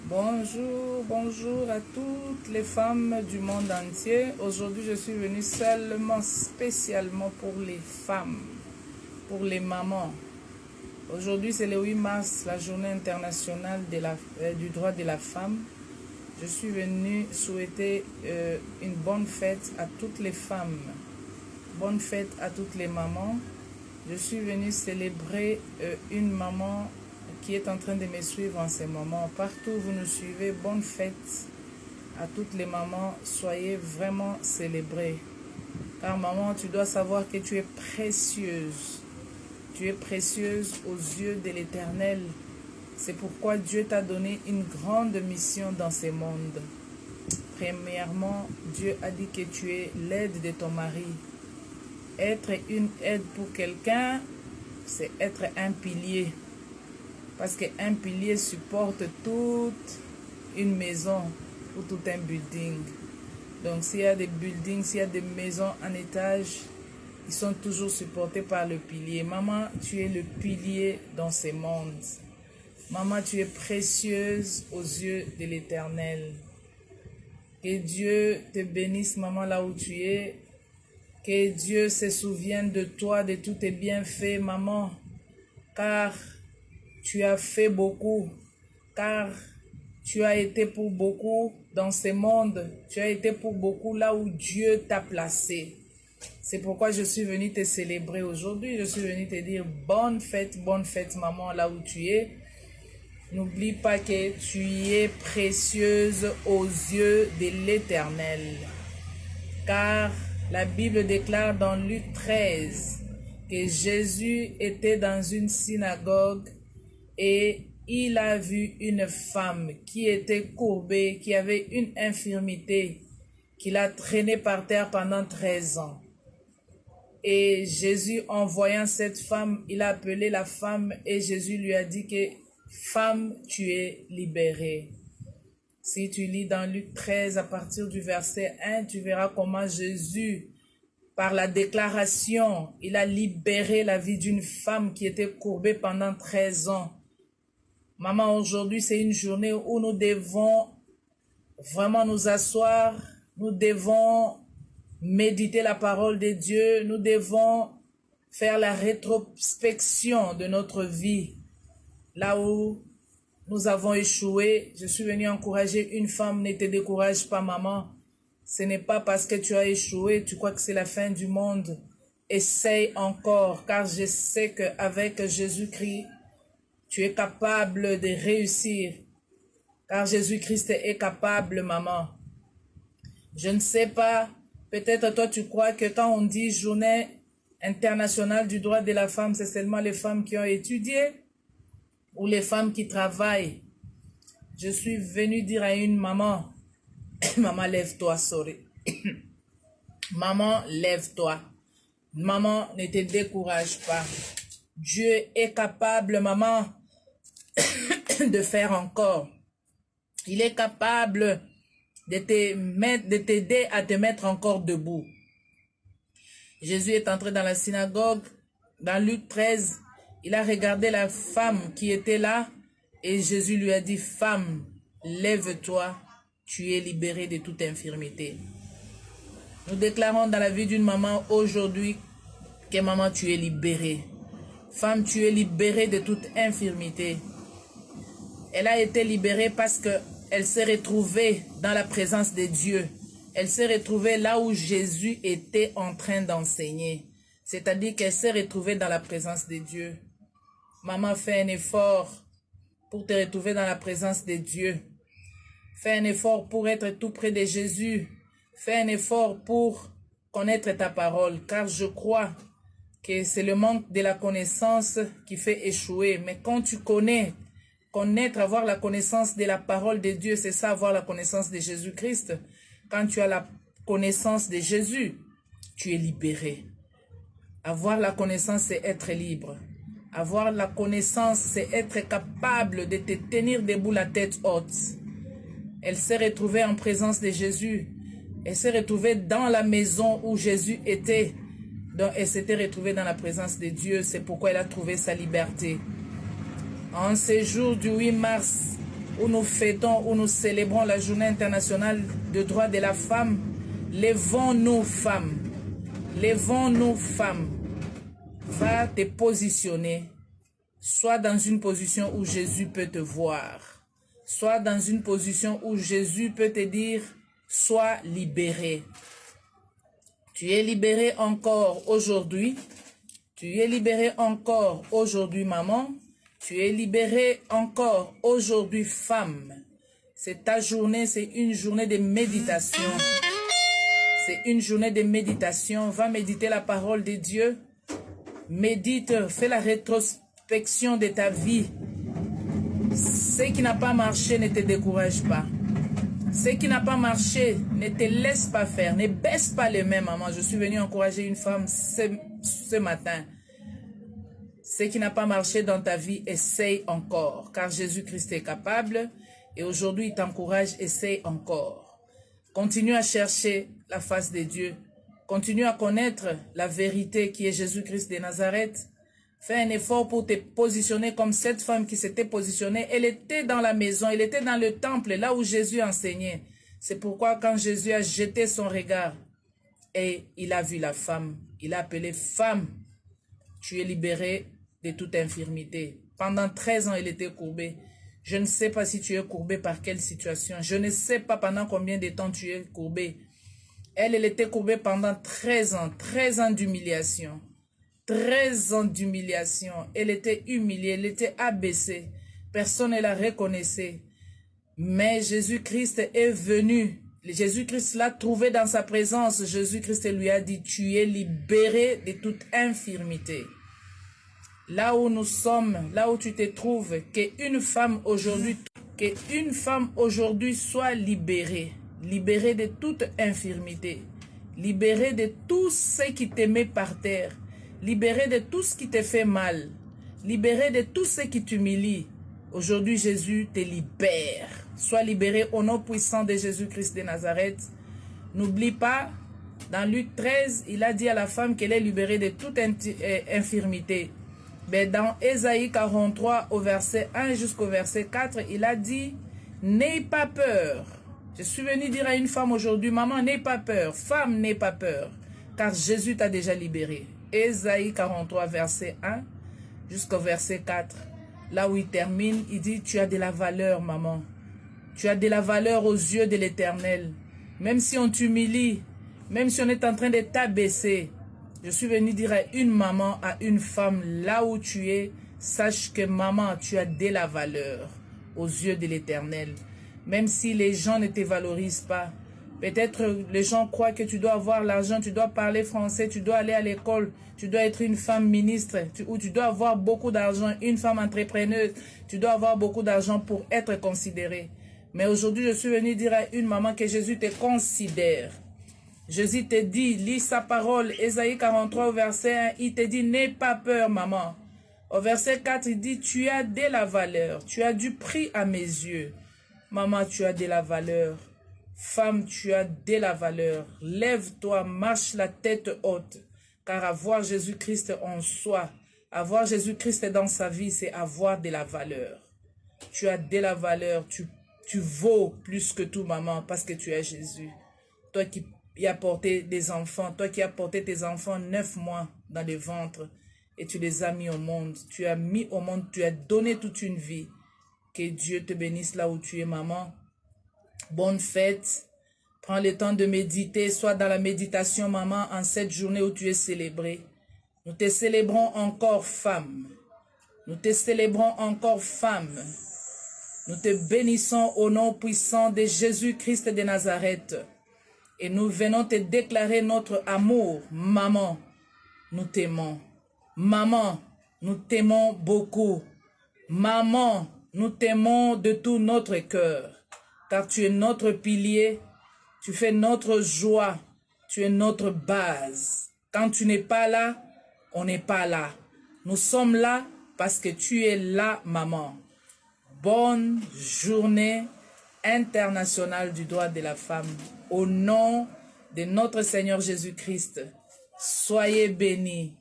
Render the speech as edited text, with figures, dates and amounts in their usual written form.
Bonjour, bonjour à toutes les femmes du monde entier. Aujourd'hui, je suis venue spécialement pour les femmes, pour les mamans. Aujourd'hui, c'est le 8 mars, la journée internationale du droit de la femme. Je suis venue souhaiter une bonne fête à toutes les femmes. Bonne fête à toutes les mamans. Je suis venue célébrer une maman qui est en train de me suivre en ce moment. Partout où vous nous suivez, bonne fête à toutes les mamans. Soyez vraiment célébrées. Car maman, tu dois savoir que tu es précieuse. Tu es précieuse aux yeux de l'Éternel. C'est pourquoi Dieu t'a donné une grande mission dans ce monde. Premièrement, Dieu a dit que tu es l'aide de ton mari. Être une aide pour quelqu'un, c'est être un pilier. Parce qu'un pilier supporte toute une maison ou tout un building. Donc s'il y a des buildings, s'il y a des maisons en étage, ils sont toujours supportés par le pilier. Maman, tu es le pilier dans ce monde. Maman, tu es précieuse aux yeux de l'Éternel. Que Dieu te bénisse, maman, là où tu es. Que Dieu se souvienne de toi, de tous tes bienfaits, maman. Car tu as fait beaucoup. Car tu as été pour beaucoup dans ce monde. Tu as été pour beaucoup là où Dieu t'a placé. C'est pourquoi je suis venue te célébrer aujourd'hui. Je suis venue te dire bonne fête, maman, là où tu es. N'oublie pas que tu es précieuse aux yeux de l'Éternel. Car la Bible déclare dans Luc 13 que Jésus était dans une synagogue et il a vu une femme qui était courbée, qui avait une infirmité, qu'il a traînée par terre pendant 13 ans. Et Jésus, en voyant cette femme, il a appelé la femme et Jésus lui a dit que « Femme, tu es libérée ». Si tu lis dans Luc 13 à partir du verset 1, tu verras comment Jésus, par la déclaration, il a libéré la vie d'une femme qui était courbée pendant 13 ans. Maman, aujourd'hui, c'est une journée où nous devons vraiment nous asseoir, nous devons méditer la parole de Dieu, nous devons faire la rétrospection de notre vie. Là où nous avons échoué, je suis venue encourager une femme, ne te décourage pas, maman. Ce n'est pas parce que tu as échoué, tu crois que c'est la fin du monde. Essaye encore, car je sais qu'avec Jésus-Christ, tu es capable de réussir. Car Jésus-Christ est capable, maman. Je ne sais pas, peut-être toi tu crois que quand on dit journée internationale du droit de la femme, c'est seulement les femmes qui ont étudié ou les femmes qui travaillent. Je suis venue dire à une maman, maman lève-toi, maman lève-toi. Maman, ne te décourage pas. Dieu est capable, maman, de faire encore. Il est capable de t'aider à te mettre encore debout. Jésus est entré dans la synagogue, dans Luc 13, il a regardé la femme qui était là et Jésus lui a dit, femme, lève-toi, tu es libérée de toute infirmité. Nous déclarons dans la vie d'une maman aujourd'hui que maman, tu es libérée. Femme, tu es libérée de toute infirmité. Elle a été libérée parce qu'elle s'est retrouvée dans la présence de Dieu. Elle s'est retrouvée là où Jésus était en train d'enseigner. C'est-à-dire qu'elle s'est retrouvée dans la présence de Dieu. Maman, fais un effort pour te retrouver dans la présence de Dieu. Fais un effort pour être tout près de Jésus. Fais un effort pour connaître ta parole. Car je crois que c'est le manque de la connaissance qui fait échouer. Mais quand tu connais, connaître, avoir la connaissance de la parole de Dieu, c'est ça, avoir la connaissance de Jésus-Christ. Quand tu as la connaissance de Jésus, tu es libéré. Avoir la connaissance, c'est être libre. Avoir la connaissance, c'est être capable de te tenir debout la tête haute. Elle s'est retrouvée en présence de Jésus. Elle s'est retrouvée dans la maison où Jésus était. Donc, elle s'était retrouvée dans la présence de Dieu. C'est pourquoi elle a trouvé sa liberté. En ce jour du 8 mars, où nous fêtons, où nous célébrons la journée internationale de droits de la femme, levons-nous femmes, levons-nous femmes, va te positionner, sois dans une position où Jésus peut te voir, sois dans une position où Jésus peut te dire, sois libéré. Tu es libéré encore aujourd'hui, tu es libéré encore aujourd'hui maman, tu es libéré encore aujourd'hui femme. C'est ta journée, c'est une journée de méditation. C'est une journée de méditation. Va méditer la parole de Dieu. Médite, fais la rétrospection de ta vie. Ce qui n'a pas marché, ne te décourage pas. Ce qui n'a pas marché, ne te laisse pas faire. Ne baisse pas les mains, maman. Je suis venue encourager une femme ce matin. Ce qui n'a pas marché dans ta vie, essaye encore. Car Jésus-Christ est capable. Et aujourd'hui, il t'encourage, essaye encore. Continue à chercher la face de Dieu. Continue à connaître la vérité qui est Jésus-Christ de Nazareth. Fais un effort pour te positionner comme cette femme qui s'était positionnée. Elle était dans la maison, elle était dans le temple, là où Jésus enseignait. C'est pourquoi quand Jésus a jeté son regard et il a vu la femme, il a appelé femme, tu es libérée de toute infirmité. Pendant 13 ans, elle était courbée. Je ne sais pas si tu es courbée par quelle situation. Je ne sais pas pendant combien de temps tu es courbée. Elle était courbée pendant 13 ans d'humiliation. 13 ans d'humiliation. Elle était humiliée, elle était abaissée. Personne ne la reconnaissait. Mais Jésus-Christ est venu. Jésus-Christ l'a trouvé dans sa présence. Jésus-Christ lui a dit, tu es libéré de toute infirmité. Là où nous sommes, là où tu te trouves, qu'une femme aujourd'hui soit libérée. Libérée de toute infirmité. Libérée de tout ce qui te met par terre. Libéré de tout ce qui te fait mal. Libéré de tout ce qui t'humilie. Aujourd'hui, Jésus te libère. Sois libéré au nom puissant de Jésus-Christ de Nazareth. N'oublie pas, dans Luc 13, il a dit à la femme qu'elle est libérée de toute infirmité. Mais dans Ésaïe 43, au verset 1 jusqu'au verset 4, il a dit, n'aie pas peur. Je suis venu dire à une femme aujourd'hui, maman, n'aie pas peur. Femme, n'aie pas peur. Car Jésus t'a déjà libéré. Ésaïe 43, verset 1 jusqu'au verset 4. Là où il termine, il dit, tu as de la valeur, maman. Tu as de la valeur aux yeux de l'Éternel. Même si on t'humilie, même si on est en train de t'abaisser, je suis venu dire à une maman, à une femme, là où tu es, sache que maman, tu as de la valeur aux yeux de l'Éternel. Même si les gens ne te valorisent pas, peut-être les gens croient que tu dois avoir l'argent, tu dois parler français, tu dois aller à l'école, tu dois être une femme ministre, ou tu dois avoir beaucoup d'argent, une femme entrepreneuse, tu dois avoir beaucoup d'argent pour être considérée. Mais aujourd'hui, je suis venu dire à une maman que Jésus te considère. Jésus te dit, lis sa parole, Ésaïe 43 au verset 1, il te dit, n'aie pas peur maman. Au verset 4, il dit, tu as de la valeur, tu as du prix à mes yeux. Maman, tu as de la valeur. Femme, tu as de la valeur. Lève-toi, marche la tête haute. Car avoir Jésus-Christ en soi, avoir Jésus-Christ dans sa vie, c'est avoir de la valeur. Tu as de la valeur. Tu vaux plus que tout, maman, parce que tu es Jésus. Toi qui as porté des enfants, toi qui as porté tes enfants 9 mois dans le ventre et tu les as mis au monde. Tu as mis au monde, tu as donné toute une vie. Que Dieu te bénisse là où tu es, maman. Bonne fête. Prends le temps de méditer. Sois dans la méditation, maman, en cette journée où tu es célébrée. Nous te célébrons encore, femme. Nous te célébrons encore, femme. Nous te bénissons au nom puissant de Jésus-Christ de Nazareth. Et nous venons te déclarer notre amour. Maman, nous t'aimons. Maman, nous t'aimons beaucoup. Maman, nous t'aimons de tout notre cœur, car tu es notre pilier, tu fais notre joie, tu es notre base. Quand tu n'es pas là, on n'est pas là. Nous sommes là parce que tu es là, maman. Bonne journée internationale du droit de la femme. Au nom de notre Seigneur Jésus-Christ, soyez bénis.